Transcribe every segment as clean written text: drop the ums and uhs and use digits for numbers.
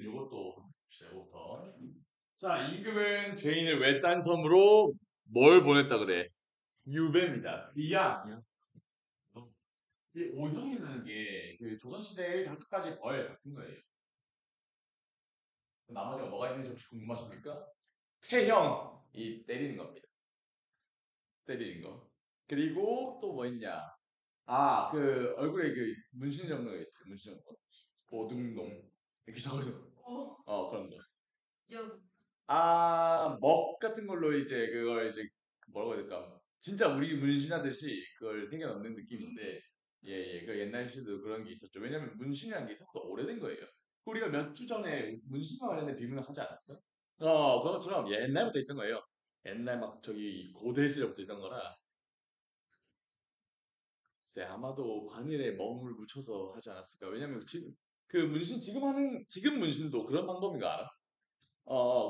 요것도 봅시다. 요거부터. 자, 임금은 죄인을 외딴 섬으로 뭘 보냈다 그래? 유배입니다. 귀양. 이 오형이라는 게 그 조선시대의 5가지 벌 같은 거예요. 나머지가 뭐가 있는지 혹시 궁금하십니까? 태형, 이 때리는 겁니다. 때리는 거. 그리고 또 뭐 있냐? 아, 그 얼굴에 그 문신 적는 거 있어요. 문신 적는 거. 보등농. 이렇게 적어서. 그런 거. 아, 먹 같은 걸로 이제 그걸 이제 뭐라고 해야 될까? 진짜 우리 문신하듯이 그걸 새겨 넣는 느낌인데, 예, 예. 그 옛날 시도 그런 게 있었죠. 왜냐면 문신이라는 게 생각보다 오래된 거예요. 우리가 몇 주 전에 문신과 관련된 비문을 하지 않았어? 그런 것처럼 옛날부터 있던 거예요. 옛날 막 저기 고대 시절부터 있던 거라. 글쎄, 아마도 관일에 멍을 묻혀서 하지 않았을까. 왜냐면 지금 그 문신 지금 문신도 그런 방법인 거 알아?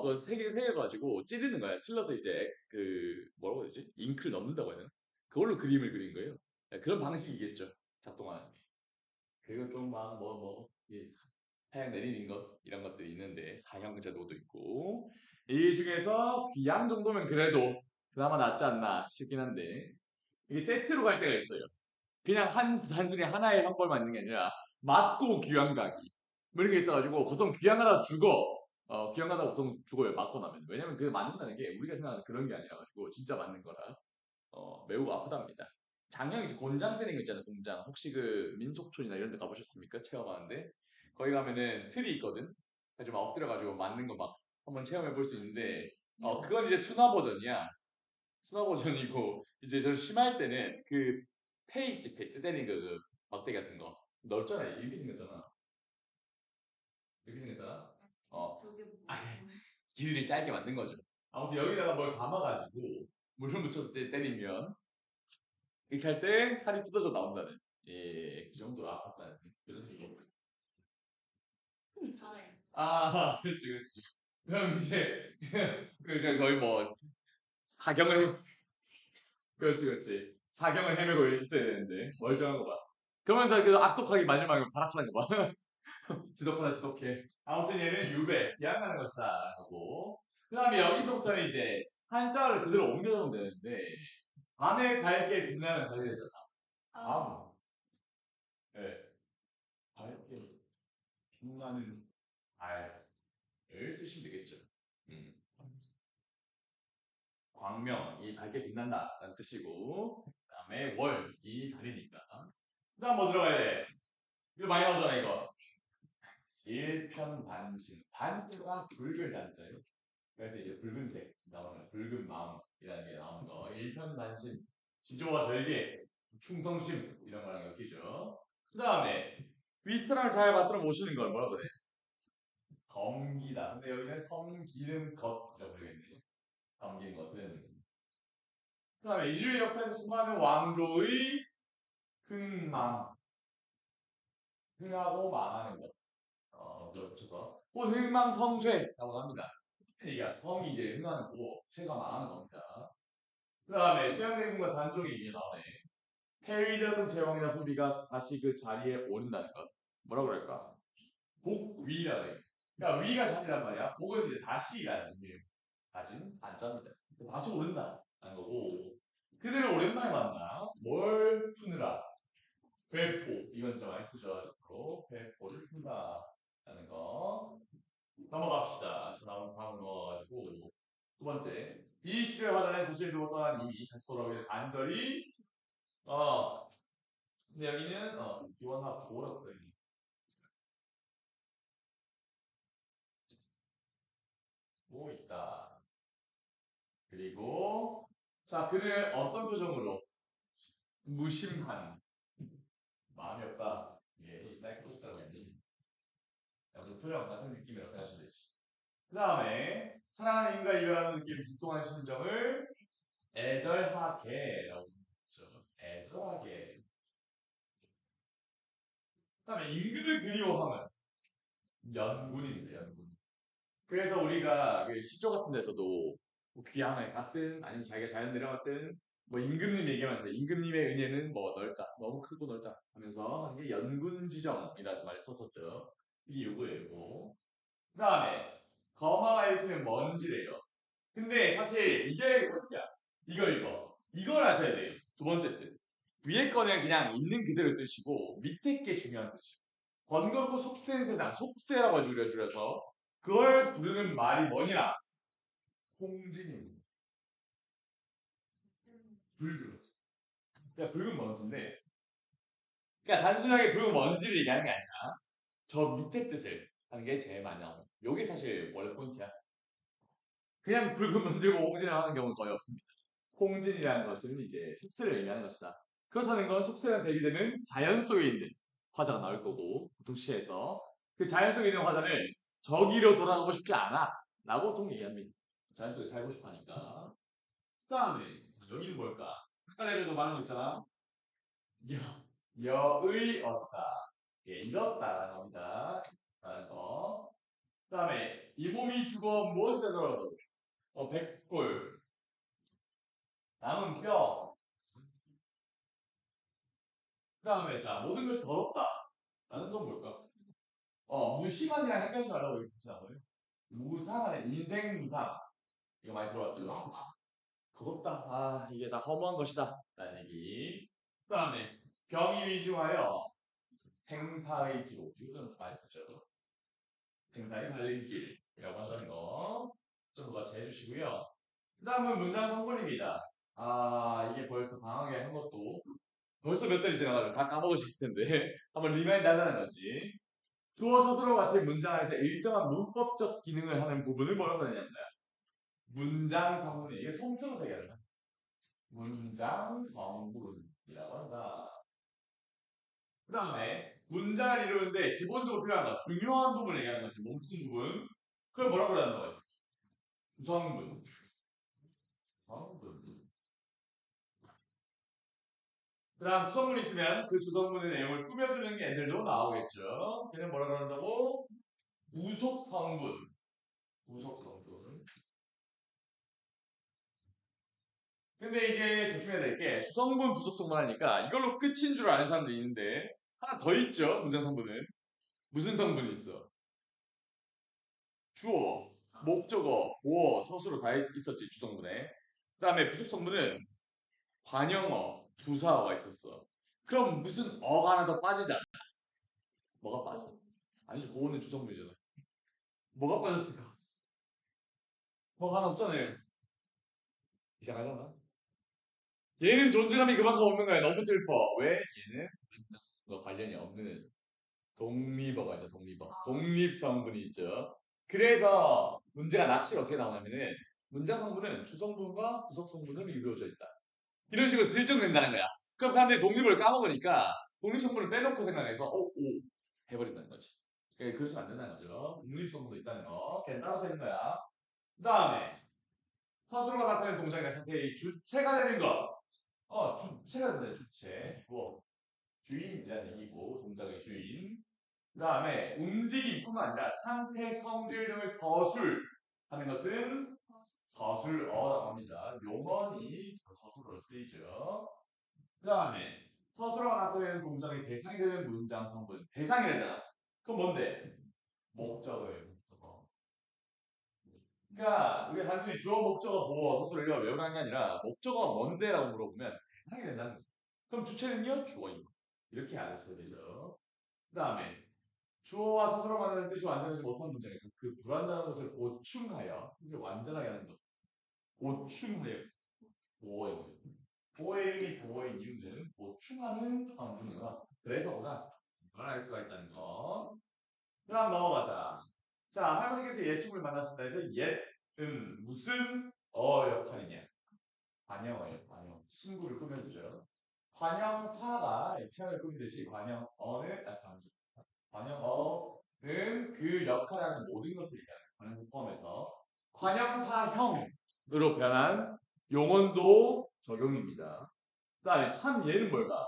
그 세개가지고 찌르는 거야. 찔러서 이제 그 뭐라고 해야 되지? 잉크를 넣는다고 해야 되나? 그걸로 그림을 그린 거예요. 네, 그런 방식이겠죠. 작동하는 게. 그리고 좀 막 사양 내리는 것 이런 것들이 있는데 사형 제도도 있고 이 중에서 귀양 정도면 그래도 그나마 낫지 않나 싶긴 한데 이게 세트로 갈 때가 있어요. 그냥 단순히 하나의 형벌만 있는 게 아니라 맞고 귀양 가기 뭐 이런 게 있어가지고 보통 귀양하다 죽어. 귀양하다 보통 죽어요. 맞고 나면. 왜냐면 그 맞는다는 게 우리가 생각하는 그런 게 아니라가지고 진짜 맞는 거라 매우 아프답니다. 장량이 이제 곤장 되는 거 있잖아요. 곤장. 혹시 그 민속촌이나 이런 데 가보셨습니까? 체험하는데 거기 가면은 틀이 있거든. 좀 엎드려가지고 맞는 거 막 한번 체험해 볼 수 있는데 그건 이제 순화 버전이야. 순화 버전이고 이제 저 심할 때는 그 페이지 때리는 그 막대기 같은 거 넓잖아. 이렇게 생겼잖아. 이렇게 생겼잖아. 길이를 짧게 만든 거죠. 아무튼 여기다가 뭘 감아가지고 물을 묻혀서 때리면 이렇게 할 때 살이 뜯어져 나온다는 그 정도로 아팠다는 그런 얘기. 그렇지, 그렇지. 그럼 이제 그 이제 거의 뭐 사경을 그렇지, 그렇지. 사경을 헤매고 있어야 되는데 멀쩡한 거 봐. 그러면서 그 악독하게 마지막에 발악하는 거 봐. 지독하다 지독해. 아무튼 얘는 유배, 기약하는 것이다 하고 그 다음에 여기서부터는 이제 한자를 그대로 옮겨놓으면 되는데 밤에 밝게 빛나는 달이 되잖아. 밤. 네. 밝게 빛나는 달을 쓰시면 되겠죠. 음. 광명, 이 밝게 빛난다 라는 뜻이고 그 다음에 월, 이 달이니까 그 다음 뭐 들어가야 돼? 이거 많이 나오잖아 이거. 일편단심. 단자가 붉은 단자예요. 그래서 이제 붉은색 나오는 붉은 마음이라는 게 나오는 거. 일편단심, 지조와 절개, 충성심 이런 거랑 엮이죠. 그 다음에 윗사람을 잘 받들어 모시는 걸 뭐라고 그래? 섬기다. 근데 여기는 섬기는 것이라고 그러겠네요. 섬기는 것은. 그 다음에 인류의 역사에서 수많은 왕조의 흥망, 흥하고 망하는 것. 붙여서 흥망성쇠라고 합니다. 얘가 성이 이제 흥하는 거고 쇠가 망하는 겁니다. 그 다음에 수양대군과 단종이 이게 나오네. 폐위되는 제왕이나 후비가 다시 그 자리에 오른다는 것. 뭐라고 그럴까? 복위라 그래. 그러니까 위가 자리란 말이야. 복은 이제 다시라는 의미예요. 다시는 안자입니다. 다시 오른다는 거고. 그들을 오랜만에 만나 뭘 푸느라 회포 이건 진짜 많이 쓰죠. 회포를 푼다라는 거. 넘어갑시다. 자, 다음 넘어가가지고 두 번째 이 시대의 화자는 자신을 두고 떠난 이미 다시 돌아오기를 간절히 어 근데 여기는 기원하고 뭐라고 써있니? 뭐 있다. 그리고 자 그는 어떤 표정으로 무심한 마음이 없다. 이 사이코패스라고 했니? 아무튼 표정 같은 느낌이라고 생각하시면 되지. 그 다음에 사랑하는 인과 이별하는 느낌 비통한 심정을 애절하게라고 했죠. 애절하게. 그 다음에 임금을 그리워하면 연군입니다. 연군. 그래서 우리가 그 시조 같은 데서도 뭐 귀향을 갔든 아니면 자기가 자연 내려갔든 뭐 임금님 얘기하면서 임금님의 은혜는 뭐 넓다. 너무 크고 넓다 하면서 이게 연군지정이라는 말을 썼었죠. 이게 요거예요. 요거. 그 다음에 거마가 일으키는 먼지래요. 근데 사실 이게 어디야? 이걸 아셔야 돼요. 두 번째 뜻. 위에 거는 그냥 있는 그대로 뜻이고 밑에 게 중요한 뜻이에요. 번거롭고 속된 세상, 속세라고 줄여서 그걸 부르는 말이 뭐냐? 홍진입니다. 붉은. 그러니까 붉은 먼지인데, 그러니까 단순하게 붉은 먼지를 얘기하는 게 아니라 저 밑에 뜻을 하는 게 제일 많이 나와요. 요게 사실 원래 포인트야. 그냥 붉은 먼지고 홍진을 하는 경우는 거의 없습니다. 홍진이라는 것은 이제 속세를 의미하는 것이다. 그렇다는 건 속세가 대비되는 자연 속에 있는 화자가 나올 거고, 보통 시에서 그 자연 속에 있는 화자를 저기로 돌아가고 싶지 않아 라고 보통 얘기합니다. 자연 속에 살고 싶어 하니까. 그 다음에 여기는 뭘까? 아까 내려도 말한 거 있잖아. 여, 여의 얻다. 예, 잃었다라는 겁니다. 라는 거. 그 다음에 이 몸이 죽어 무엇이 되더라도 백골, 남은 뼈. 그 다음에 자 모든 것이 더럽다. 라는 건 뭘까? 무심한이랑 헷갈리지 말라고 이렇게 쓰나봐요. 무상하네. 인생 무상. 이거 많이 들어봤죠? 더럽다. 아, 이게 다 허무한 것이다. 라는 얘기. 그 다음에 병이 위주하여 생사의 기록. 이거는 많이 쓰죠. 생사의 갈림길이라고 한다는 거. 좀 같이 해주시고요. 그 다음은 문장 성분입니다. 아, 이게 벌써 방학에 한 것도 벌써 몇 달이 지나가지고 다 까먹으셨을 텐데 한번 리마인드 하자는 거지. 주어 서술어 같이 문장 안에서 일정한 문법적 기능을 하는 부분을 뭐라고 하냐면 문장 성분. 이게 통틀어서 얘기하는 거야. 문장 성분이라고 한다. 그 다음에 문장을 이루는데 기본적으로 필요한 거 중요한 부분을 얘기하는 거지. 몸통 부분. 그걸 뭐라고 하는 거가 있어? 구성분. 성분. 그 다음 주성분이 있으면 그 주성분의 내용을 꾸며주는 게 애들도 나오겠죠. 걔는 뭐라고 한다고? 부속 성분. 부속 성분. 근데 이제 조심해야 될 게 수성분, 부속성분 하니까 이걸로 끝인 줄 아는 사람들이 있는데 하나 더 있죠. 문장 성분은. 무슨 성분이 있어? 주어, 목적어, 보어, 서술어 다 있었지. 주성분에. 그 다음에 부속성분은 관형어, 부사어가 있었어. 그럼 무슨 어가 하나 더 빠지잖아. 뭐가 빠져? 아니죠. 보어는 주성분이잖아. 뭐가 빠졌을까? 뭐가 하나 없잖아요. 이상하잖아. 얘는 존재감이 그만큼 없는 거야. 너무 슬퍼. 왜? 얘는 관련이 없는 애죠. 독립어가 있죠, 독립어. 독립 성분이 있죠. 그래서 문제가 낚시가 어떻게 나오냐면은 문장 성분은 주성분과 부속 성분으로 이루어져 있다. 이런 식으로 슬쩍 낸다는 거야. 그럼 사람들이 독립을 까먹으니까 독립 성분을 빼놓고 생각해서 오 해버린다는 거지. 그래서 안 된다는 거죠. 독립 성분도 있다는 거. 그냥 따로 쓰는 거야. 그 다음에 사수로가 나타내는 동작의 상태의 주체가 되는 거. 주체가 된다, 주체. 주어. 주인이라는 얘기고 동작의 주인. 그 다음에 움직임뿐만 아니라 상태, 성질 등을 서술하는 것은 서술어라고 합니다. 용언이 서술어로 쓰이죠. 그 다음에 서술어가 나타내는 동작의 대상이 되는 문장 성분. 대상이라잖아. 그럼 뭔데? 목적어예요. 목적어. 그러니까 우리가 단순히 주어, 목적어, 보어, 서술을 외우라는 게 아니라 목적어가 뭔데라고 물어보면 대상이 된다는 거예요. 그럼 주체는요? 주어인 거. 이렇게 알아셔야 되죠. 그 다음에 주어와 스스로 만드는 뜻이 완전하지 못한 문장에서 그 불완전한 것을 보충하여 뜻을 완전하게 하는 것. 보충하여 보어의 보어의 의미 보어의 이유는 보충하는 성분이구나. 그래서구나. 이걸 알 수가 있다는 거. 그 다음 넘어가자. 자, 할머니께서 예충을 만나신다 해서 옛은 무슨 역할이냐? 관형어예요. 관형. 친구를 꾸며주죠. 관형사가 치약을 꾸미듯이 관형어는 관형어는 그 역할하는 모든 것을 얘기하는 관형을 포함해서 관형사형으로 변한 용언도 적용입니다. 그 다음에 참 얘는 뭘까?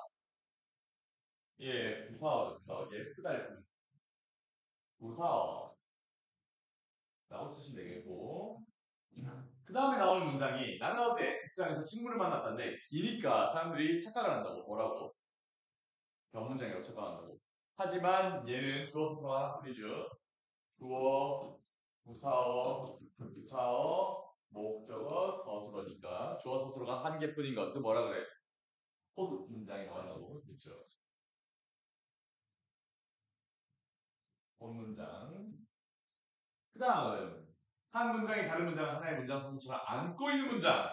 예, 부사어죠. 예쁘다 예쁜 부사어라고 쓰시면 되겠고 그 다음에 나오는 문장이 나는 어제 극장에서 친구를 만났다는데 기니까 사람들이 착각을 한다고 뭐라고? 병문장이라고 착각한다고 하지만 얘는 주어 성사가 하나 뿐이죠. 주어 부사어, 목적어, 서술어니까 주어 서술어가 한 개뿐인 것. 그 뭐라 그래? 포드 문장이 나온다고. 그렇죠. 본 문장. 그 다음 한 문장이 다른 문장 하나의 문장 성처럼 안고 있는 문장.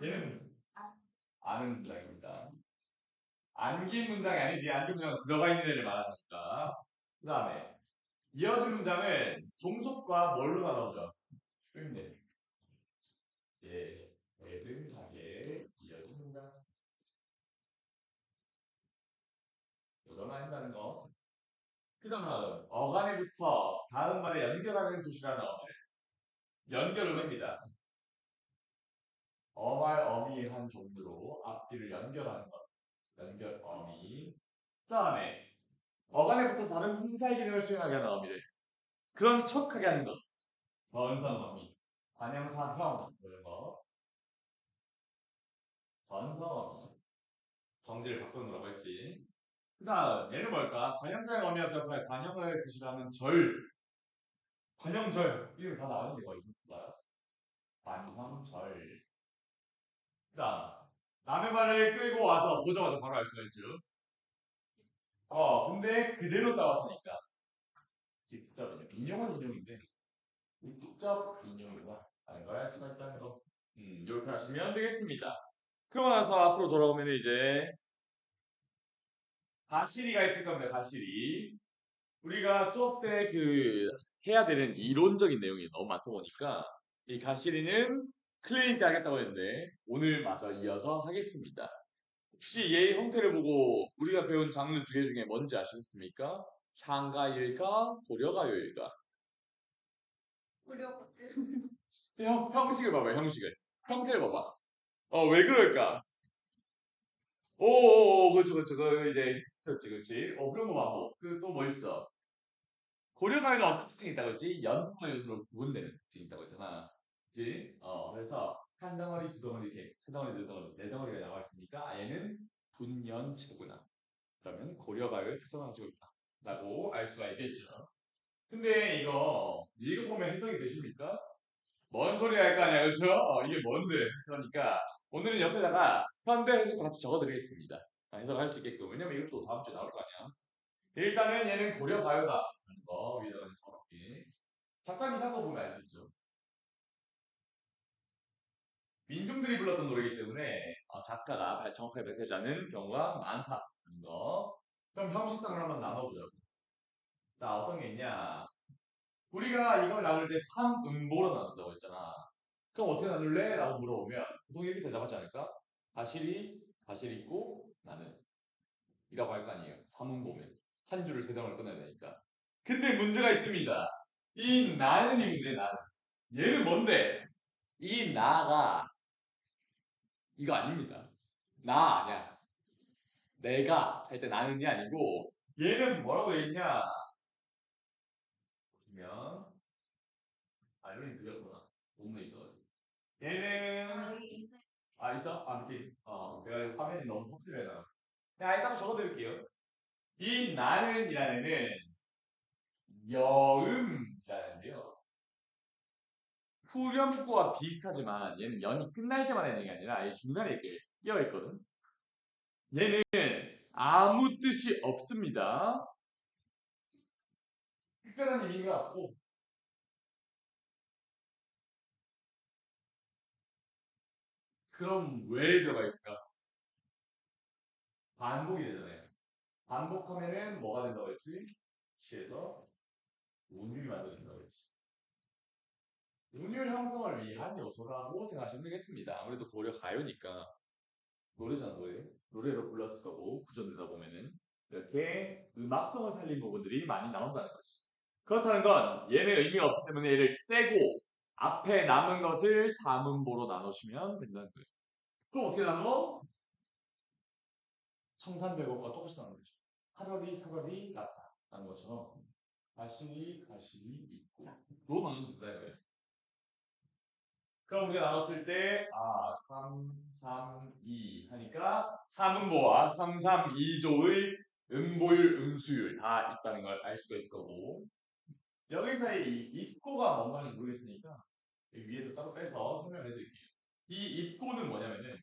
얘는 아는 문장입니다. 안긴 문장이 아니지. 안긴 문장은 들어가 있는 애를 말하니까. 그 다음에 이어진 문장은 종속과 뭘로 나눠져? 끝내. 예, 애들하게 이어진 문장. 이거만 한다는 거. 그 다음 어간에부터 다음 말에 연결하는 구시라는 어를 연결을 합니다. 어말 어미한 종류로 앞뒤를 연결하는 것. 연결 어미. 그 다음에 어간에부터 다른 품사의 기능을 수행하게 하는 어미를 그런 척하게 하는 것. 전성 어미. 관형사형 이런 거. 전성 어미. 성질을 바꾸는 거라고 했지. 그 다음 얘는 뭘까? 관형사의 어미와 비슷하게 관형을 구시라는 절. 관형절. 이름 다 나왔는데 거의 봐요. 관형절. 그 다음 남의 말을 끌고 와서 보자마자 바로 알 수가 있죠. 근데 그대로 따왔으니까 직접 인용은 인용인데 직접 인용이구나 라는 걸 알 수가 있다는 거. 이렇게 하시면 되겠습니다. 그러고 나서 앞으로 돌아오면 이제 가시리가 있을 겁니다. 가시리. 우리가 수업 때 해야 되는 이론적인 내용이 너무 많다 보니까 이 가시리는 클리닉 하겠다고 했는데 오늘 마저 이어서 하겠습니다. 혹시 얘의 형태를 보고 우리가 배운 장르 두 개 중에 뭔지 아시겠습니까? 향가일가, 고려가요일가? 형식을 봐봐요, 형식을. 형태를 봐봐. 왜 그럴까? 오, 그렇죠, 그렇죠. 그 이제 있었지, 그렇지. 그런 거 봐봐. 또 뭐 있어? 고려가요는 어떤 특징이 있다고 했지? 연가요로 구분되는 특징이 있다고 했잖아. 그치? 그래서 한 덩어리, 두 덩어리, 이렇게 세 덩어리, 네 덩어리, 네 덩어리가 나와 있으니까 얘는 분연체구나. 그러면 고려가요의 특성을 가지고 있다. 라고 알 수가 있겠죠. 근데 이거 읽어보면 해석이 되십니까? 뭔 소리 할 거 아니야, 그렇죠? 이게 뭔데? 그러니까 오늘은 옆에다가 현대 해석도 같이 적어드리겠습니다. 해석할 수 있게끔. 왜냐면 이것도 다음 주에 나올 거 아니야. 일단은 얘는 고려가요다. 라는 거 위에다가 적어볼게. 작자 기사도 보면 알 수 있죠. 민중들이 불렀던 노래이기 때문에 작가가 정확하게 밝혀지지 않은 경우가 많다는 거. 그럼 형식상을 한번 나눠보자고. 자, 어떤 게 있냐? 우리가 이걸 나눌 때 3음보로 나눈다고 했잖아. 그럼 어떻게 나눌래? 라고 물어보면 보통 이렇게 대답하지 않을까? 가실이 있고 나는 이라고 할 거 아니에요. 3음보면 한 줄을 세 덩을 끊어야 되니까. 근데 문제가 있습니다. 이 나는이 문제 나는. 얘는 뭔데? 이 나가 이거 아닙니다. 나 아니야. 내가 할 때 나는이 아니고 얘는 뭐라고 돼 있냐? 보면 이론이 들렸구나. 본문에 있어. 얘는 있어? 밑에 내가 화면이 너무 폭들해나. 자, 일단 적어드릴게요. 이 나는이라는 여음이라는데요. 후렴구와 비슷하지만 얘는 연이 끝날 때만 하는 게 아니라 아예 중간에 이렇게 끼어 있거든. 얘는 아무 뜻이 없습니다. 특별한 의미가 없고 그럼 왜 들어가 있을까? 반복이 되잖아요. 반복하면은 뭐가 된다고 했지? 시에서 운율이 만들어진다고 했지. 운율 형성을 위한 요소라고 생각하시면 되겠습니다. 아무래도 고려 가요니까 노래잖아 노래. 노래로 불렀을 거고 구전되다 보면은 이렇게 음악성을 살린 부분들이 많이 나온다는 거지. 그렇다는 건 얘는 의미가 없기 때문에 얘를 떼고 앞에 남은 것을 사문보로 나누시면 된다는 거예요. 그럼 어떻게 나눠? 청산백옥과 똑같이 나누는 거죠. 사월이 났다. 라는 것처럼 가실이 있고 로 나눈다 이거예요. 그럼 우리가 나눴을 때 3, 3, 2 하니까 3음보와 3, 3, 2조의 음보율, 음수율 다 있다는 걸 알 수가 있을 거고 여기서 이 입고가 뭔가는 모르겠으니까 이 위에도 따로 빼서 설명해 드릴게요. 이 입고는 뭐냐면은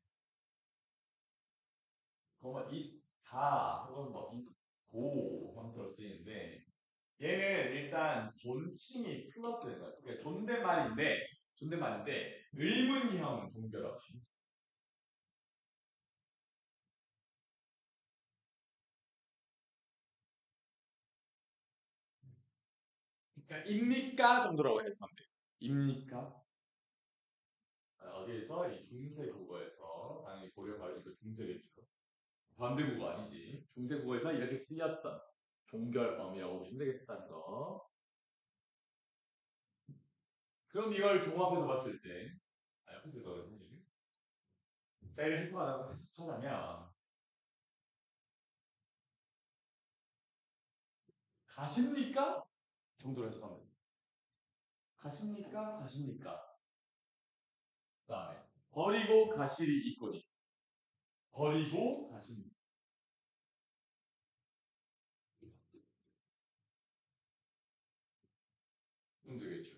뭐 입다 혹은 뭐 입고 형태로 쓰이는데 얘는 일단 존칭이 플러스 되는 거예요. 그러니까 존댓말인데 의문형 종결어. 그러니까 입니까 정도라고 해석하면 돼요. 입니까? 어디에서 이 중세국어에서 당연히 고려가지고 중세겠죠. 반대국어 아니지. 중세국어에서 이렇게 쓰였던 종결어미라고 보시면 되겠다는 거. 그럼 이걸 종합해서 봤을 때, 옆에서 이거거든요. 자, 이를 해석하자면, 가십니까? 정도로 해석하면 됩니다. 가십니까? 가십니까? 그 다음에, 버리고 가시리 있거니. 버리고 가십니까? 그럼 되겠죠.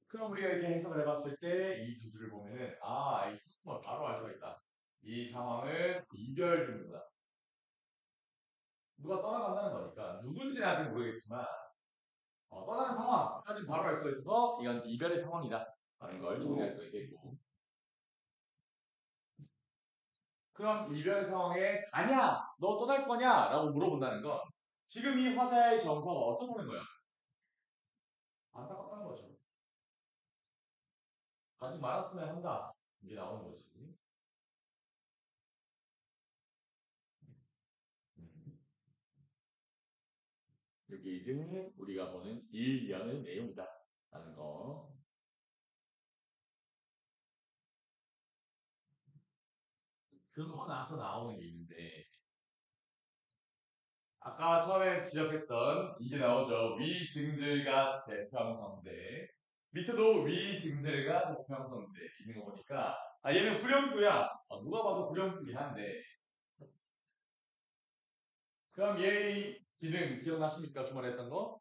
그럼 우리가 이렇게 해석을 해봤을 때 이 두 줄을 보면은 이 상황을 바로 알 수가 있다. 이 상황은 이별 중이다. 누가 떠나간다는 거니까 누군지는 아직 모르겠지만 떠나는 상황까지 바로 알 수가 있어서 이건 이별의 상황이다. 라는 걸 정리할 수 있겠고. 그럼 이별 상황에 가냐? 너 떠날 거냐? 라고 물어본다는 건 지금 이 화자의 정서가 어떻다는 거야? 안타깝다는 거죠. 가지 말았으면 한다. 이게 나오는 거지. 음. 여기 이제 우리가 보는 일련의 내용이다. 라는 거. 그러고 나서 나오는 게 있는데, 아까 처음에 지적했던 이게 나오죠. 위증질과 대평성대. 밑에도 위증질과 대평성대 있는 거 보니까, 얘는 후렴구야. 누가 봐도 후렴구긴 한데, 그럼 얘의 기능 기억나십니까? 주말에 했던 거?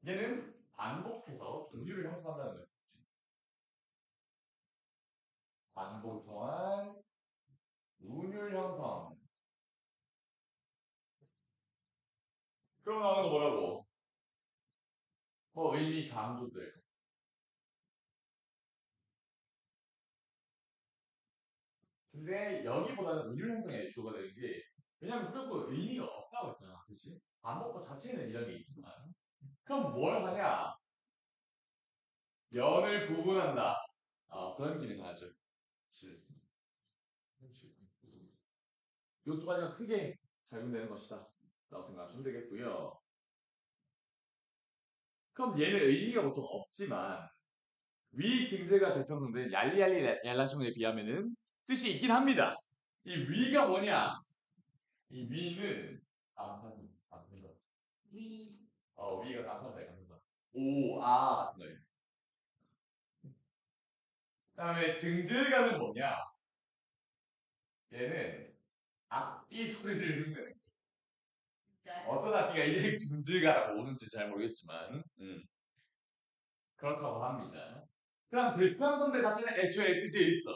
얘는 반복해서 동류를 형성한다는 거예요. 반복을 통한 운율 형성. 그럼 나오는 거 뭐라고? 의미 강조들. 근데 여기보다는 운율 형성에 주어가 되는 게 왜냐면 무조건 의미가 없다고 했잖아. 그치? 반복어 자체는 이런 게 있지만 그럼 뭘 하냐? 연을 구분한다. 그런 기능을 하죠. 그치? 이 두 가지가 크게 작용되는 것이다. 라고 생각하시면 되겠고요. 그럼 얘는 의미가 보통 없지만 위 증세가 대평등된 얄리얄리 얄라숑에 비하면은 뜻이 있긴 합니다. 이 위가 뭐냐? 이 위는 거. 위가 남편다 이겁니다. 오, 같은 거예요. 그다음에 증질가는 뭐냐? 얘는 악기 소리를 흉내내. 어떤 악기가 이렇게 증질가라고 오는지 잘 모르겠지만, 그렇다고 합니다. 그럼 대평성대 자체는 애초에 뜻이 있어.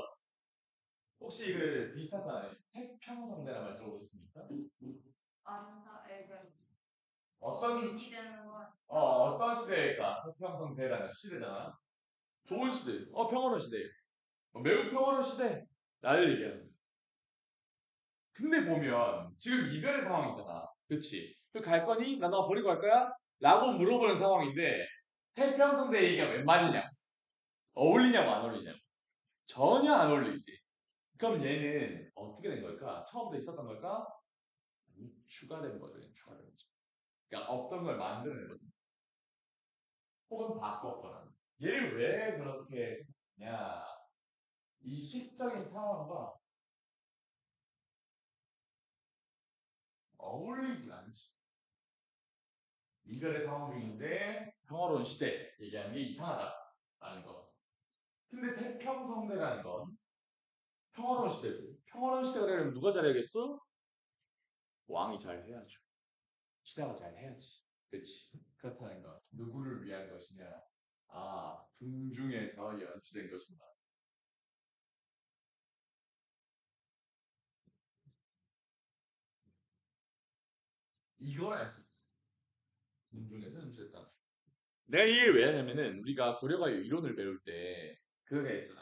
혹시 그 비슷하잖아요. 태평성대라는 말 들어보셨습니까? 어떤 어떤 시대일까? 태평성대라는 시대잖아. 좋은 시대. 평화로운 시대. 매우 평화로운 시대. 나를 얘기하는 거야. 근데 보면 지금 이별의 상황이잖아. 그치? 갈 거니? 나 너 버리고 갈 거야? 라고 물어보는 상황인데 태평성대 얘기가 웬 말이냐? 어울리냐고 안 어울리냐고. 전혀 안 어울리지. 그럼 얘는 어떻게 된 걸까? 처음부터 있었던 걸까? 추가된 거죠. 추가된 거죠. 그러니까 없던 걸 만드는 거죠. 혹은 바꿨거나. 얘를 왜 그렇게 생각하냐? 이 시적인 상황과 어울리지 않지. 이별의 상황 중인데 평화로운 시대 얘기하는 게 이상하다라는 거. 근데 태평성대라는 건 평화로운 시대고 평화로운 시대가 되려면 누가 잘해야겠어? 왕이 잘 해야죠. 시다가 잘 해야지. 그렇지. 그렇다는 것. 누구를 위한 것이냐? 아, 궁중에서 연주된 것입니다. 이걸 알 수, 궁중에서 연주했다. 내가 이게 왜 하냐면은 우리가 고려가요 이론을 배울 때 그거 했잖아.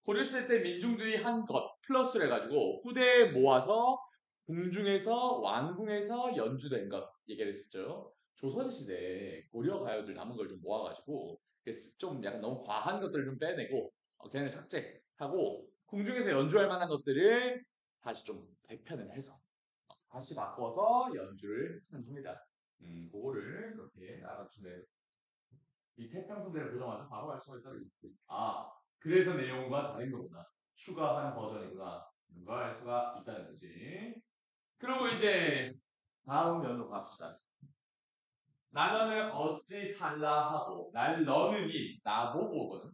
고려시대 때 민중들이 한 것 플러스를 해가지고 후대에 모아서 궁중에서 왕궁에서 연주된 것 얘기를 했었죠. 조선시대 고려 가요들 남은 걸 좀 모아가지고 좀 약간 너무 과한 것들을 좀 빼내고 걔네를 삭제하고 궁중에서 연주할 만한 것들을 다시 좀 배편을 해서 다시 바꿔서 연주를 한 겁니다. 그거를 그렇게 알아주면 이 태평성대를 보자마자 바로 알 수가 있다. 아, 그래서 내용과 다른 거구나. 추가한 버전이구나. 걸 알 수가 있다는 거지. 그리고 이제 다음 면으로 갑시다. 나는 어찌 살라 하고 날 너는이 나보고는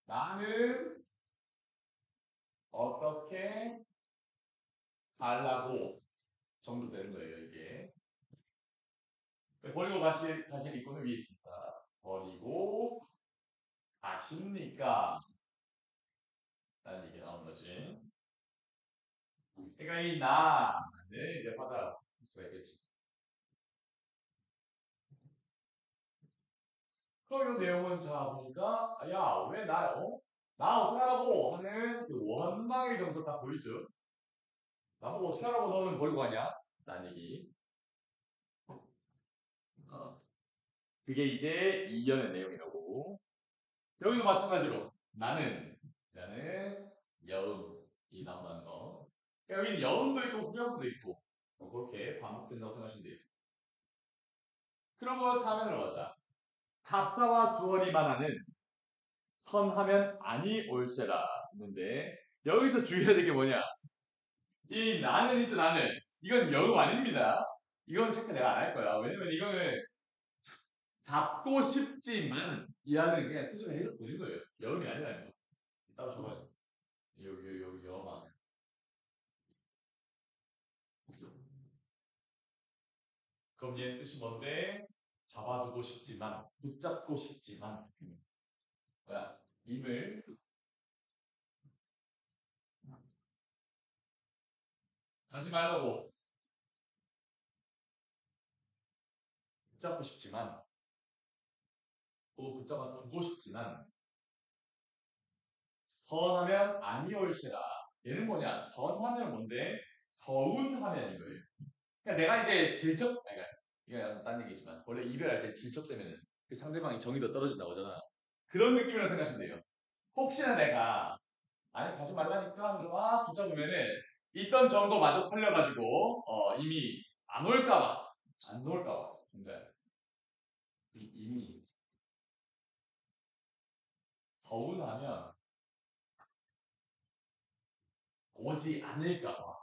나는 어떻게 살라고 정도 되는 거예요 이게. 버리고 다시 입고는 위에 있습니다. 버리고 가십니까? 라는 얘기 나오는 거지. 그러니까 이 나는 이제 화자로 할 수가 있겠지. 그럼 이 내용은 자 보니까 야 왜 나 나 어떻게 하라고 하는 그 원망의 정도 딱 보이죠? 나보고 어떻게 하라고 너는 버리고 가냐? 라는 얘기. 어, 그게 이제 이연의 내용이라고. 여기도 마찬가지로 나는 여음이 나온다는 거. 그러니까 여기는 여음도 있고 후렴구도 있고 그렇게 반복된다고 생각하시면 돼요. 그런 거 사면으로 가자. 잡사와 두어리만 하는 선하면 아니 올세라 했는데 여기서 주의해야 될 게 뭐냐? 이 나는 있죠 나는 이건 여음 아닙니다. 이건 체크 내가 안 할 거야. 왜냐면 이거는 잡고 싶지만 이하는 그냥 뜻으로 해서 보는 거예요. 여음이 아니라는 거. 따로 적어요. 여기 여음 안. 그럼 얘 뜻이 뭔데? 잡아두고 싶지만 붙잡고 싶지만 뭐야? 입을 하지 말라고 붙잡고 싶지만 또 붙잡아 두고 싶지만 선하면 아니올시라. 얘는 뭐냐? 선하면 뭔데? 서운하면 이거예요. 그러니까 내가 이제 그러니까 이거 약간 딴 얘기지만 원래 이별할 때 질척되면은 그 상대방이 정이 더 떨어진다고 하잖아. 그런 느낌이라고 생각하시면 돼요. 혹시나 내가 아니 가지 말라니까 하면서 막 붙잡으면은 있던 정도마저 털려가지고 이미 안 올까봐 안 올까봐 근데 이미 서운하면 오지 않을까봐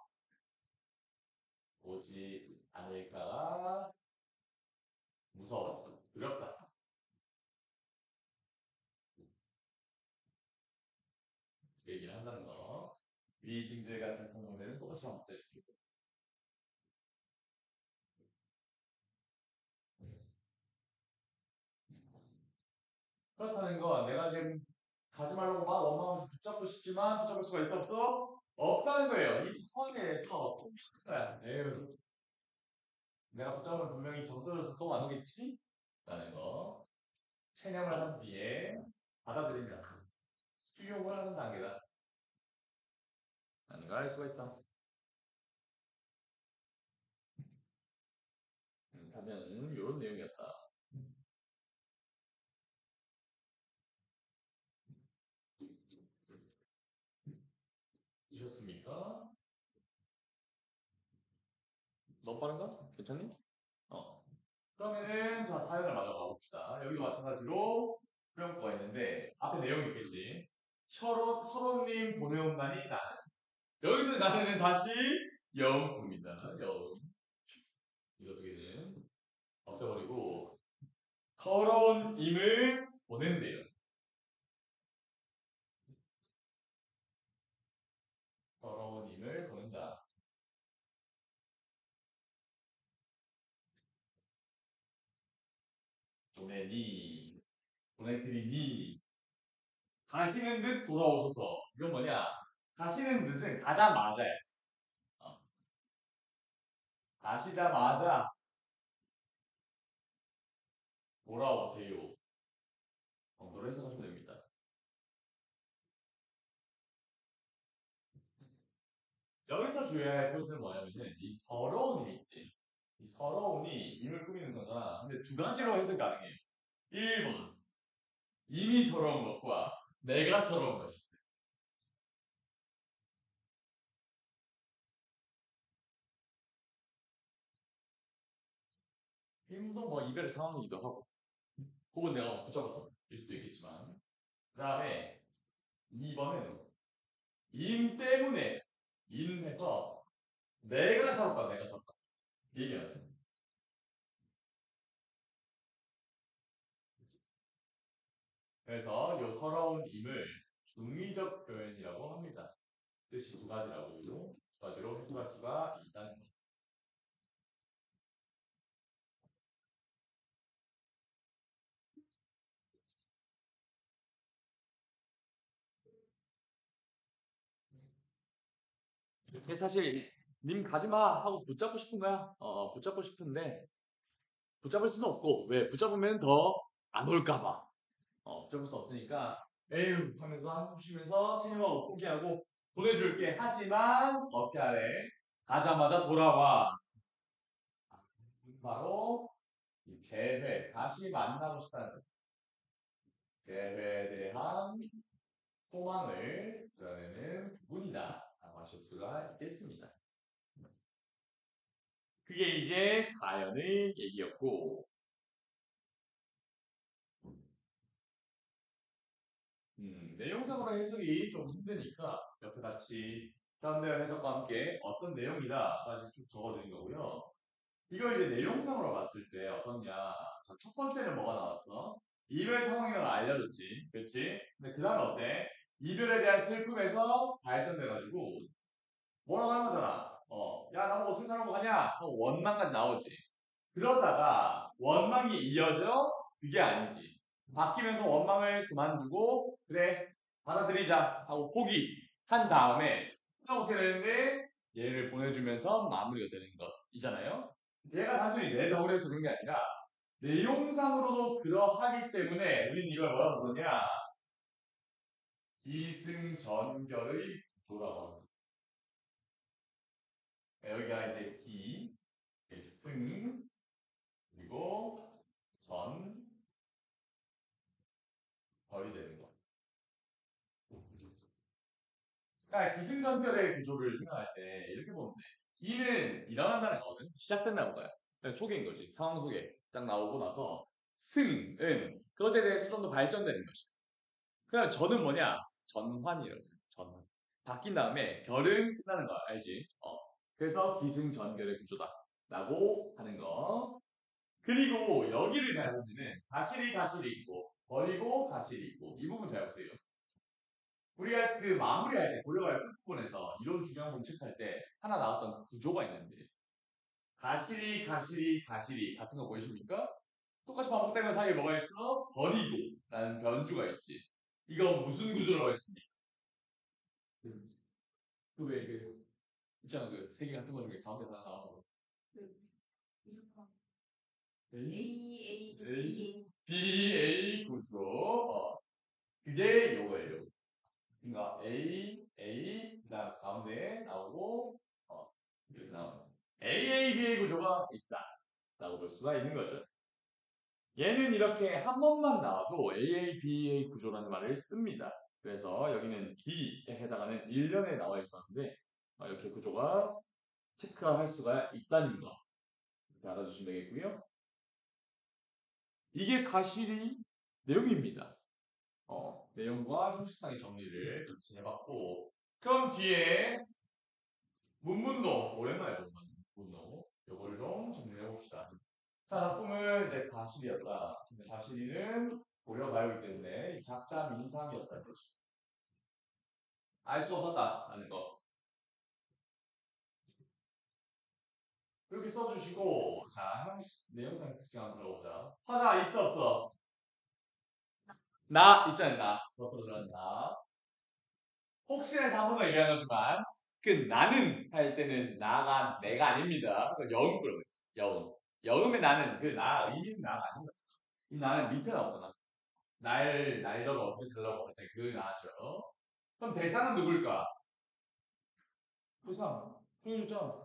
오지 않을까봐 무서웠어 두렵다 얘기를 한다는 거. 위징제 같은 경우에는 똑같이 하면 돼. 그렇다는 건 내가 지금 가지 말라고 막 원망하면서 붙잡고 싶지만 붙잡을 수가 있어 없어? 없다는 거예요. 이 상황에서 거야. 에휴, 내가 붙잡으면 분명히 정떨어져서 또 안 오겠지? 라는 거. 체념을 한 뒤에 받아들인다. 수용을 하는 단계다. 라는 걸 알 수가 있다. 하면 이런 내용이었다. 드셨습니까? 너무 빠른가? 괜찮니? 어. 그러면은 자 사연을 마저 가봅시다. 여기도 마찬가지로 후렴구가 있는데 앞에 내용이 있겠지. 서로님 보내온다니 나는. 여기서 나는 다시 영입니다. 영. 이거 어떻게든 없애버리고 서러운 임을 보낸대요. 서러운 임을 보낸다. 보내니, 보내드리니, 가시는 듯 돌아오소서. 이건 뭐냐? 가시는 듯은 가자마자야. 어, 가시자마자 돌아오세요. 정도로 해석하시면 됩니다. 여기서 주의해야 할 포인트는 뭐냐면은 이 서러운 임 있지. 이 서러움이 임을 꾸미는 거잖아. 근데 두 가지로 해석 가능해요. 1번 임이 서러운 것과 내가 서러운 것이. 임도 뭐 이별의 상황이기도 하고 혹은 내가 붙잡았어 일 수도 있겠지만 그 다음에 2번은 임 때문에 임해서 내가 서럽다 내가 서럽다 얘기하는 거야. 그래서 요 서러운 임을 중의적 표현이라고 합니다. 뜻이 두 가지라고 두 가지로 해석할 수가 있다는 거. 근데 사실 님 가지 마 하고 붙잡고 싶은 거야. 붙잡고 싶은데 붙잡을 수는 없고 왜 붙잡으면 더 안 올까 봐. 붙잡을 수 없으니까 에휴 하면서 한숨 쉬면서 체념하고 포기하고 보내줄게. 하지만 어떻게 하래? 가자마자 돌아와. 바로 이 재회 다시 만나고 싶다는 거야. 재회에 대한 소망을 드러내는 부분이다 라고 하실 수가 있겠습니다. 그게 이제 사연의 얘기였고 내용상으로 해석이 좀 힘드니까 옆에 같이 현대어 해석과 함께 어떤 내용이다 다시 쭉 적어드린 거고요. 이걸 이제 내용상으로 봤을 때 어떻냐. 자, 첫 번째는 뭐가 나왔어? 이별 상황을 알려줬지. 그렇지? 근데 그 다음에 어때? 이별에 대한 슬픔에서 발전돼가지고 뭐라고 하는 거잖아. 야, 나보고 어떻게 살라고 하냐? 하고 원망까지 나오지. 그러다가 원망이 이어져? 그게 아니지. 바뀌면서 원망을 그만두고, 그래, 받아들이자 하고 포기한 다음에, 또 어떻게 되는데, 얘를 보내주면서 마무리가 되는 것이잖아요. 얘가 단순히 내더울에서 그런 게 아니라, 내용상으로도 그러하기 때문에, 우린 이걸 뭐라고 부르냐? 기승전결의 구조라고. 여기가 이제 기, 승, 그리고 전, 결이 되는 거. 그러니까 기승전결의 구조를 생각할 때 이렇게 보면 돼. 기는 일어난다는 거거든. 시작된다는 거야. 그러니까 소개인 거지. 상황 소개 딱 나오고 나서 승은 그것에 대해서 좀 더 발전되는 거지. 그냥 전은 뭐냐? 전환이라고 생각해. 전환. 바뀐 다음에 결은 끝나는 거야. 알지? 그래서 기승전결의 구조다. 라고 하는 거. 그리고 여기를 잘 보면은 가실이 있고 버리고 가실이 있고 이 부분 잘 보세요. 우리가 그 마무리할 때 고려할 끝부분에서 이론 중요한 공책할 때 하나 나왔던 구조가 있는데 가시리 같은 거 보이십니까? 똑같이 반복되는 사이에 뭐가 있어? 버리고 라는 변주가 있지. 이거 무슨 구조라고 했습니까? 그왜 그 있잖아 그 세 개 같은 거 중에 가운데 하나 나오는 거. A 구조. 그게 요거예요. 그러니까 그다음 가운데 나오고 이렇게 나오는 AAB의 구조가 있다라고 볼 수가 있는 거죠. 얘는 이렇게 한 번만 나와도 AABA 구조라는 말을 씁니다. 그래서 여기는 B에 해당하는 1년에 나와 있었는데 이렇게 구조가 체크할 수가 있다는 거 이렇게 알아주시면 되겠고요. 이게 가시리 내용입니다. 내용과 형식상의 정리를 같이 해봤고 그럼 뒤에 문문도 오랜만에 본 문문도 요거를 좀 정리해 봅시다. 자, 작품은 이제 가실이었다. 근데 가실이는 고려 가요이기 때문에 작자 민상이었다는 거죠. 알 수 없었다라는 거. 그렇게 써주시고, 자, 내용상 특징 한번 들어보자. 화자 있어, 없어? 나, 있잖아, 나. 버프로 들어간 나. 혹시나 해서 한 번 더 얘기한 거지만, 그 나는 할 때는 나가 내가 아닙니다. 그러니까 여음 그런 거지. 여음. 여음의 나는, 그 나, 의미는 나가 아닙니다. 이 나는 밑에 나오잖아. 날더러 어떻게 살라고 할 때 그 나죠. 그럼 대상은 누굴까? 대상. 보여줬잖아.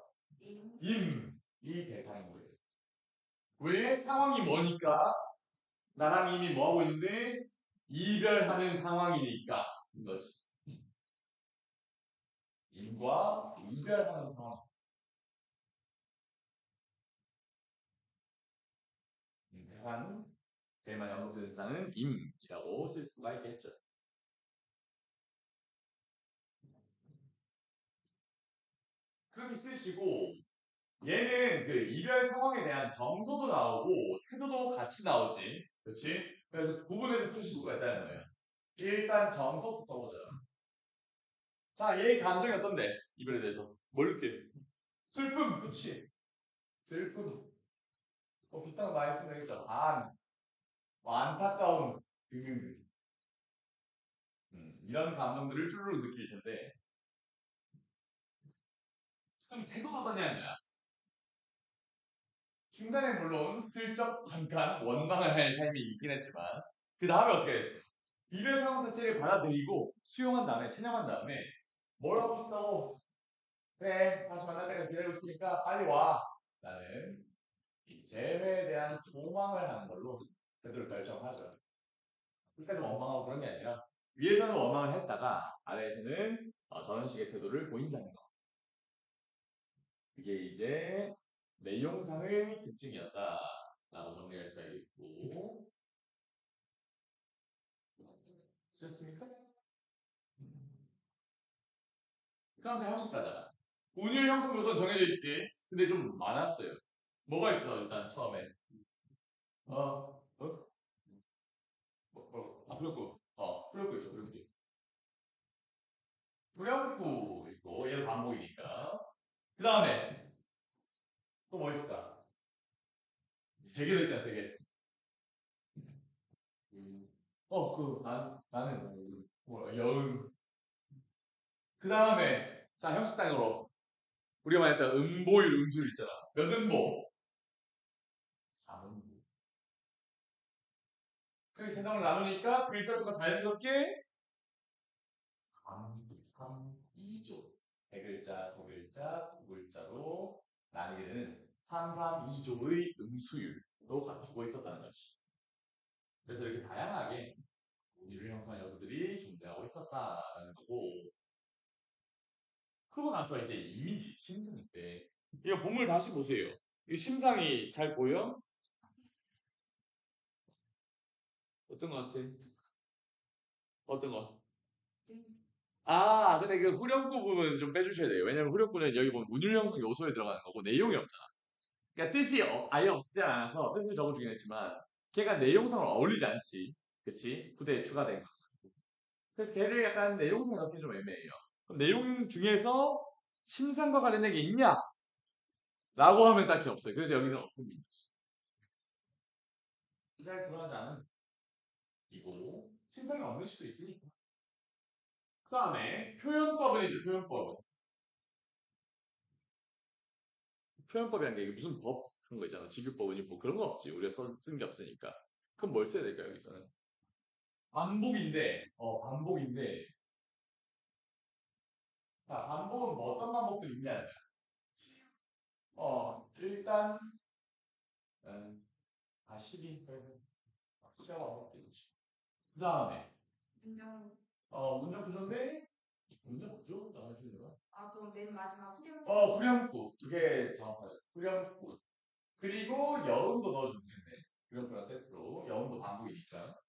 이 대상인 거예요. 왜? 상황이 뭐니까? 나랑 이미 뭐 하고 있는데? 이별하는 상황이니까. 이거지. 임과 이별하는 상황. 한 제일 많이 언급되는 단어는 임이라고 쓸 수가 있겠죠. 그렇게 쓰시고 얘는 그 이별 상황에 대한 정서도 나오고 태도도 같이 나오지. 그렇지? 그래서 구분해서 쓰실 수가 있다는 거예요. 일단 정서부터 보자. 자, 얘의 감정이 어떤데? 이별에 대해서. 뭘 느껴? 슬픔, 그렇지? 슬픔. 비슷한 거 많이 쓰면 되겠죠. 뭐 안타까움 등등등. 이런 감정들을 쭈르륵 느낄 텐데 그럼 태도가 어떠냐냐. 중간에 물론 슬쩍 잠깐 원망을 할 타임이 있긴 했지만 그 다음에 어떻게 했어? 이별 상황 자체를 받아들이고 수용한 다음에 체념한 다음에 뭘 하고 싶다고 그래 다시 만날 때가 기다리고 있으니까 빨리 와 나는 이 재회에 대한 도망을 하는 걸로 태도를 결정하죠. 끝까지 원망하고 그런 게 아니라 위에서는 원망을 했다가 아래에서는 저런 식의 태도를 보인다는 거. 그게 이제 내용상의 특징이었다라고 정리할 수가 있고 쓰셨습니까? 그럼 자 형식 가자. 운율 형성 요소는 정해져 있지. 근데 좀 많았어요. 뭐가 있어 일단 처음에 후렴구 후렴구 있죠 후렴구. 후렴구 있고 얘는 반복이니까. 그 다음에 또 뭐 있을까? 세 개도 있잖아 세 개. 나는 뭐 여음. 그 다음에 자 형식상으로 우리가 말했던 음보일 음술 있잖아. 몇 음보? 3음보. 그렇게 생각을 나누니까 글자 수가 자연스럽게 3, 3, 2조. 세 글자, 두 글자, 두 글자로 나뉘게 되는 3, 3, 2조의 음수율도 갖추고 있었다는 거지. 그래서 이렇게 다양하게 우리를 형성한 요소들이 존재하고 있었다라는 거고. 그러고 나서 이제 이미지, 심승인데. 이거 본물 다시 보세요. 이 심상이 잘 보여? 어떤 것 같아? 어떤 거? 근데 그 후렴구 부분 좀 빼주셔야 돼요. 왜냐면 후렴구는 여기 보면 문율 형성 요소에 들어가는 거고 내용이 없잖아. 그러니까 뜻이 아예 없지 않아서 뜻을 적어주긴 했지만 걔가 내용상으로 어울리지 않지. 그치? 부대에 추가된 거. 그래서 걔를 약간 내용상 넣기 좀 애매해요. 그럼 내용 중에서 심상과 관련된 게 있냐? 라고 하면 딱히 없어요. 그래서 여기는 없습니다. 잘 드러나지 않은 이고 심상이 없는 수도 있으니까. 그 다음에 표현법은 이제 표현법은. 표현법이란 게 이게 무슨 법 그런 거 있잖아. 직유법, 은유법 그런 거 없지. 우리가 쓴 게 없으니까. 그럼 뭘 써야 될까 여기서는? 반복인데. 자, 반복은 뭐 어떤 반복들이 있냐? 일단 음, 시기 시험 반복도 있지. 그 다음에 문장 구조인데 문장 구조? 나중에 그럼 맨 마지막 후렴구. 후렴구. 그게 정확하죠. 후렴구. 그리고 여음도 넣어주면 되겠네. 후렴구랑 때프로 여음도 반복이니까.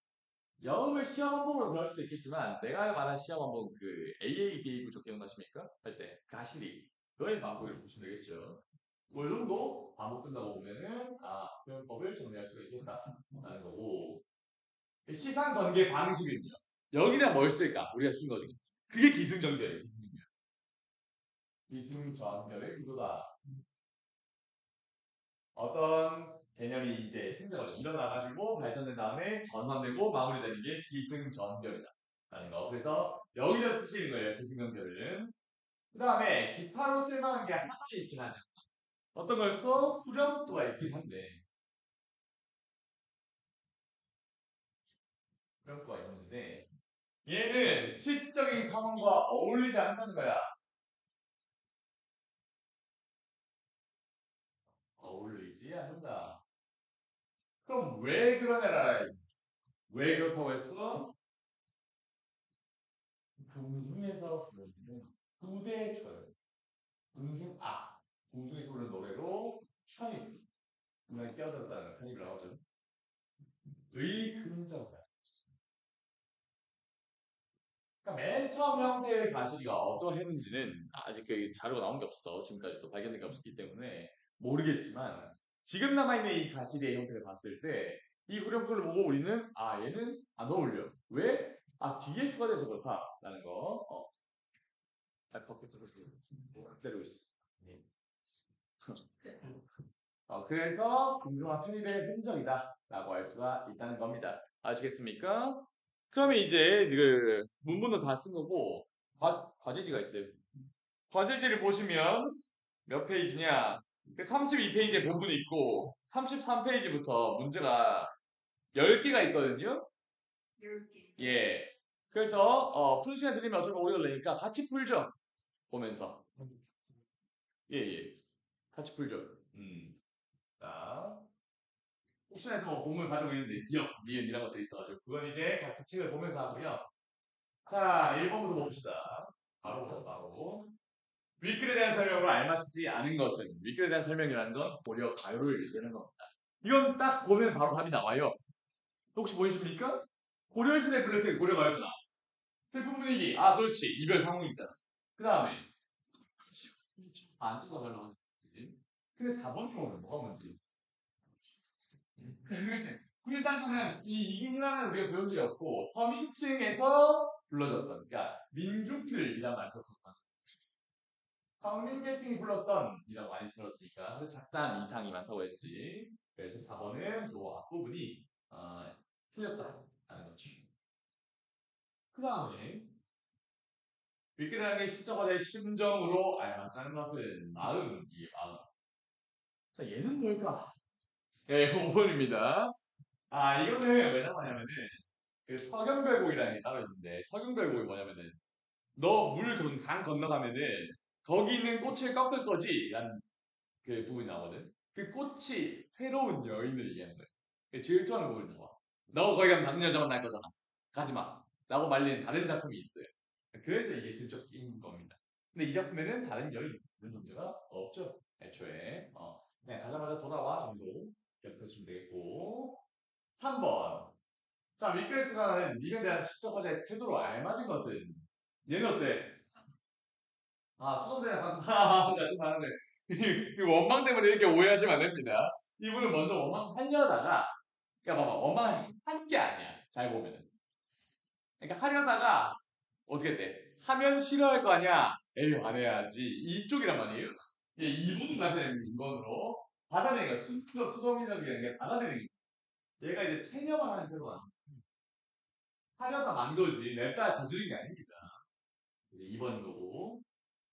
영음을 시험 항목으로 배울 수도 있겠지만 내가 말한 시험 항목 그 AABA 구조 기억나십니까? 할 때 가시리 그거의 반복을 보시면 되겠죠. 뭐 이 정도 반복 끝나고 보면은 표현법을 정리할 수가 있겠다라는 거고 시상 전개 방식은요. 여기다 뭘 쓸까? 우리가 쓴 거죠. 그게 기승전결이에요. 기승전결. 기승전결의 구도다. 어떤 개념이 이제 생겨가지고 일어나가지고 발전된 다음에 전환되고 마무리되는 게 기승전결이다. 라는 거. 그래서 여기다 쓰시는 거예요. 기승전결은. 그 다음에 기타로 쓸만한 게 하나 있긴 하죠. 어떤 걸 써? 후렴구가 있긴 한데 후렴구가 있는데 얘는 시적인 상황과 어울리지 않는다는 거야. 어울리지 않는다. 그럼 왜 그런 애라? 왜 그렇다고 했어? 궁중에서 부르는 후대절, 궁중에서 부르는 노래로 편입, 중간에 끼어들었다는 편입이라고 하죠. 의금정가. 그러니까 맨 처음 형태의 가시가 어떠했는지는 아직 그 자료가 나온 게 없어. 지금까지도 발견된 게 없었기 때문에 모르겠지만 지금 남아있는 이 가시의 형태를 봤을 때 이 후렴구를 보고 우리는 얘는 안 어울려. 왜? 뒤에 추가돼서 그렇다라는 거. 퍼펙트 그대로 있어. 네. 그래서 궁중한 편입의 흔적이다라고 할 수가 있다는 겁니다. 아시겠습니까? 그러면 이제 그 문문도 다 쓴 거고 과제지가 있어요. 과제지를 보시면 몇 페이지냐? 32페이지에 본문이 있고 33페이지부터 문제가 10개가 있거든요. 10개. 예. 그래서 푸는 시간 드리면 어차피 오래 걸리니까 같이 풀죠. 보면서. 예, 예. 같이 풀죠. 자, 옵션에서 뭐 본문 가지고 있는데 기억, 미음 이런 것들이 있어가지고 그건 이제 같은 책을 보면서 하고요. 자, 1번부터 봅시다. 바로. 윗글에 대한 설명으로 알맞지 않은 것은 윗글에 대한 설명이라는 건 고려 가요를 얘기하는 겁니다. 이건 딱 보면 바로 답이 나와요. 혹시 보이십니까? 고려시대 블랙 고려 가요잖아. 슬픈 분위기. 그렇지. 이별 상황이잖아. 그 다음에 안 찍어달라고 했지. 근데 4번 보면 뭐가 문제있어? 그래서 당시에는 이 이긴이라는 우리가 배운 적이 없고 서민층에서 불러졌던 그러니까 민중들이란 말을 썼었다. 평민계층이 불렀던 이라고 많이 들었으니까 작자한 이상이 많다고 했지. 그래서 4번은 요 앞부분이 틀렸다라는 거죠. 그 다음에 윗글하게 시적화자의 심정으로 알맞자는 것은 마음이 마음. 자 얘는 뭘까? 네, 5번입니다. 이거는 왜 나왔냐면은 그 서경별곡이라는 게 따로 있는데 서경별곡이 뭐냐면은 너 강 건너가면은 거기 있는 꽃을 꺾을 거지? 라는 그 부분이 나오거든. 그 꽃이 새로운 여인을 얘기하는 거야. 그 질투하는 부분이 나와. 너 거기 가면 다른 여자 만날 거잖아. 가지 마. 라고 말리는 다른 작품이 있어요. 그래서 이게 슬쩍 낀 겁니다. 근데 이 작품에는 다른 여인 이런 존재가 없죠. 애초에. 그냥 가자마자 돌아와 정도 기억해주시면 되겠고. 3번. 자, 위크레스가 니에 대한 시적 화자의 태도로 알맞은 것은 얘는 어때? 수동태랑 같은 말하는데 이 원망 때문에 이렇게 오해하시면 안 됩니다. 이분은 먼저 원망 하려다가 그러니까 봐봐 원망을 한 게 아니야. 잘 보면은. 그러니까 하려다가 어떻게 돼? 하면 싫어할 거 아니야? 에휴 안 해야지. 이쪽이란 말이에요. 예, 2번 가셔야 됩니다. 2번으로. 받아내기가 수동이라는 게 받아내는 게 얘가 이제 체념을 하는 태도가 하려다 만 거지. 냅다 저지른 게 아닙니다. 2번인 거고.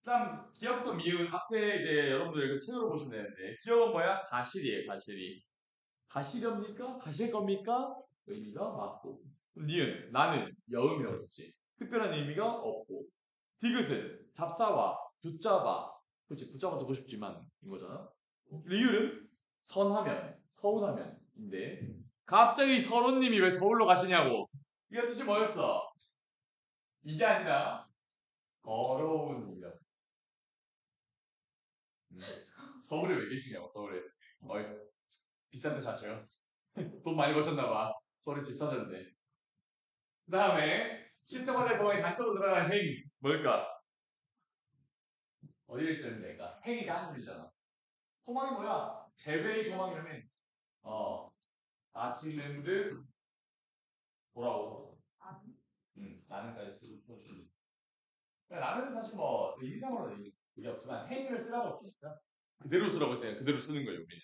다음 기억도 미음 앞에 이제 여러분들 그 책으로 보시면 되는데 기억은 뭐야? 가실이에요. 가실이. 가시렵니까? 가실 겁니까? 의미가 맞고. 니은 나는 여음이라고 했지. 특별한 의미가 없고. 디귿은 잡사와 붙잡아. 그렇지 붙잡아 두고 싶지만 인 거잖아. 리을은 선하면 서운하면인데 갑자기 서론님이 왜 서울로 가시냐고. 이거 뜻이 뭐였어? 이게 아니라 더러운 우려. 서울에 왜 계시냐고 서울에. 어이 비싼 데 사셔요. 돈 많이 버셨나봐. 서울에 집 사셨는데. 그 다음에 실적화된 공항의 단적으로 들어가는 행위 뭘까? 어디를 쓰면 될까? 행위가 한줄이잖아. 소망이 뭐야? 재배의 소망이라면 아시는 듯 돌아오고 나는까지 쓰고 풀어주는 나는 사실 뭐 의미상으로는 의미 없지만 행위를 쓰라고 했으니까 그대로 쓰라고 했어요. 그대로 쓰는 거예요 우리는.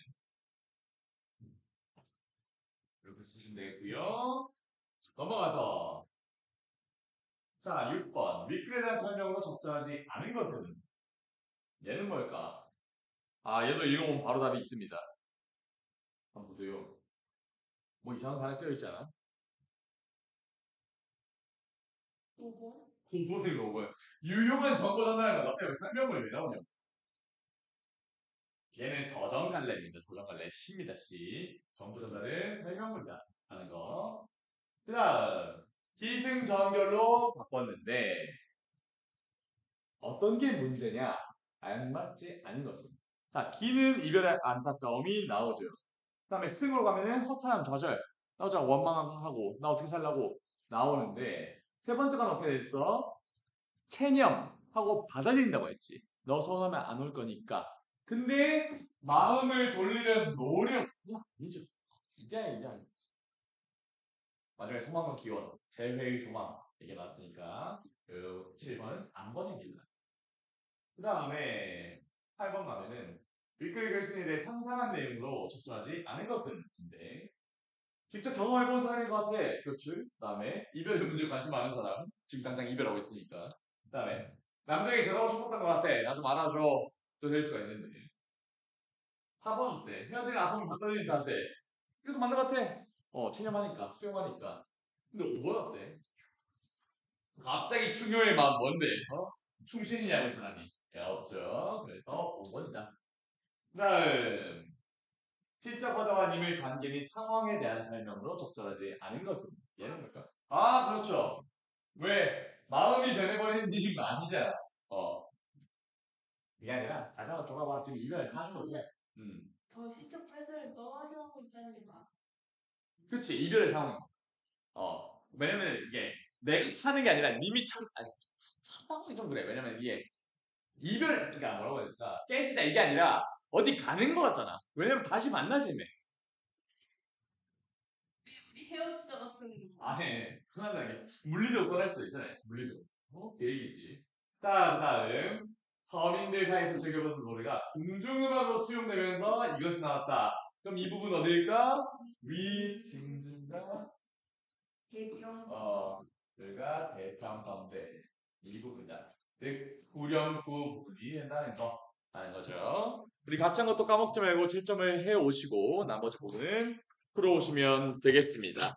이렇게 쓰시면 되겠고요. 넘어가서 자 6번 윗글에 대한 설명으로 적절하지 않은 것은 얘는 뭘까? 아 얘도 읽어보면 바로 답이 있습니다. 한번 보세요. 뭐 이상한 거 하나 껴있지 않아? 5번? 공부는 뭐고요? 유용한 정보 전달을 갑자기 설명을 왜 나오냐? 얘는 서정 갈래입니다. 서정 갈래 C입니다. C. 정보 전달은 설명문이다 하는 거. 그 다음 기승전결로 바꿨는데 어떤 게 문제냐? 알맞지 않은 것은. 자, 기는 이별의 안타까움이 나오죠. 그 다음에 승으로 가면은 허탈함, 좌절, 나오자 원망하고 나 어떻게 살라고 나오는데 세 번째가 어떻게 됐어? 체념하고 받아들인다고 했지. 너 서운하면 안 올 거니까. 근데 마음을 돌리는 노력 아니죠. 이게 아니냐. 마지막에 소망은 기원, 재회의 소망 이게 나왔으니까 그 7번은 3번입니다. 그 다음에 8번 가면은 윗글 글쓴이에 대해 상상한 내용으로 적절하지 않은 것은 인데 직접 경험해본 사람인 것 같아. 그렇죠. 그 다음에 이별의 문제에 관심 많은 사람 지금 당장 이별하고 있으니까 그 다음에 남자에게 전하고 싶었던 것 같아. 나 좀 알아줘. 또 될 수가 있는데 4번 어때? 헤어진 아픔을 받아들이는 자세 이것도 맞는 것 같아. 체념하니까 수용하니까 근데 5번 어때? 갑자기 충효의 마음 뭔데? 충신이냐고 이 사람이 없죠. 그래서 5번이다. 다음 시적 화자와 님의 관계 및 상황에 대한 설명으로 적절하지 않은 것은 얘는 뭘까? 아 그렇죠. 왜 마음이 변해버린 님 아니잖아. 그게 아니라 가사가 돌아봐 지금 이별 하는 거고. 저 시적 패스를 떠나려고 있다는 게 맞아. 그치 이별의 상황인 거. 왜냐면 이게 내가 차는 게 아니라 님이 아니 차다는 게좀 그래. 왜냐면 이게 이별 그러니까 뭐라고 해야 될까 깨지자 이게 아니라 어디 가는 거 같잖아. 왜냐면 다시 만나지매. 우리 헤어지자 같은 거. 아니, 흔하게 물리적으로 떠날 수도 있잖아요. 물리적으로. 그 얘기지. 자, 그다음 서민들 사이에서 즐겨보는 노래가 궁중음악으로 수용되면서 이것이 나왔다. 그럼 이 부분 어딜까? 위징준가 개평. 들과 대평가운데 이 부분이다. 즉 후렴구 부분이 된다는 거 하는 거죠. 우리 같이 한 것도 까먹지 말고 채점을 해 오시고 나머지 부분은 풀어오시면 되겠습니다.